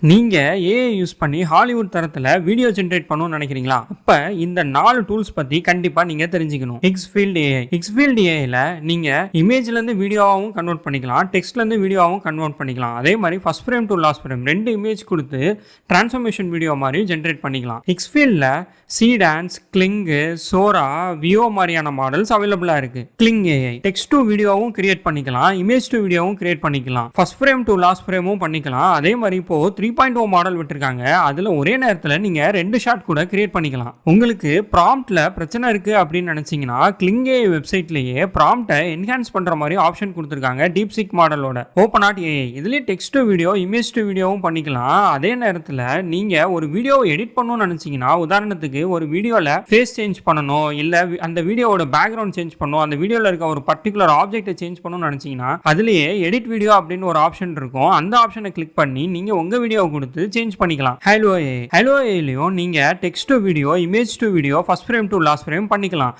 நீங்க AI use பண்ணி Hollywood தரத்துல வீடியோ ஜெனரேட் பண்ணணும்னு நினைக்கிறீங்களா? அப்ப இந்த 4 டூல்ஸ் பத்தி கண்டிப்பா நீங்க தெரிஞ்சுக்கணும். Xfield AI. Xfield AIல நீங்க இமேஜ்ல இருந்து வீடியோவாவும் கன்வெர்ட் பண்ணிக்கலாம், டெக்ஸ்ட்ல இருந்து வீடியோவாவும் கன்வெர்ட் பண்ணிக்கலாம். அதே மாதிரி first frame to last frame 2 image கொடுத்து டிரான்ஸ்ஃபர்மேஷன் வீடியோ மாதிரி ஜெனரேட் பண்ணிக்கலாம். Xfieldல Seedance, Kling, Sora, Veo மாதிரியான மாடல்ஸ் அவைலபிளா இருக்கு. Kling AI டெக்ஸ்ட் டு வீடியோவும் கிரியேட் பண்ணிக்கலாம், இமேஜ் டு வீடியோவும் கிரியேட் பண்ணிக்கலாம், ஃபர்ஸ்ட் ஃப்ரேம் டு லாஸ்ட் ஃப்ரேமும் பண்ணிக்கலாம். அதே மாதிரி இப்போ 3.0 மாடல் விட்டுருக்காங்க. அதுல ஒரே நேரத்துல நீங்க 2 ஷாட் கூட கிரியேட் பண்ணிக்கலாம். உங்களுக்கு ப்ராம்ப்ட்ல பிரச்சனை இருக்கு அப்படின்னு நினைச்சீங்கன்னா Kling AI வெப்சைட்லயே ப்ராம்ப்டை என்ஹான்ஸ் பண்ற மாதிரி ஆப்ஷன் கொடுத்துருக்காங்க. DeepSeek மாடலோட ஓப்பனாட் AI இதுலயே text to video, image to வீடியோவும் பண்ணிக்கலாம். அதே நேரத்துல நீங்க ஒரு வீடியோவை எடிட் பண்ணணும்னு நினைச்சீங்கன்னா, உதாரணத்துக்கு ஒரு வீடியோல ஃபேஸ் சேஞ்ச் பண்ணணும், இல்ல அந்த வீடியோவோட பேக்ரவுண்ட் சேஞ்ச் பண்ணணும், அந்த வீடியோல இருக்க ஒரு பர்டிகுலர் ஆப்ஜெக்ட்டை சேஞ்ச் பண்ணணும்னு நினைச்சீங்கன்னா அதுலயே எடிட் வீடியோ அப்படின்னு ஒரு ஆப்ஷன் இருக்கும். அந்த ஆப்ஷனை கிளிக் பண்ணி நீங்க உங்க வீடியோ கொடுத்து சேஞ்ச் பண்ணிக்கலாம். ஹலோ ஏஐலயும் நீங்க text to video, image to video, first frame to last frame பண்ணிக்கலாம்.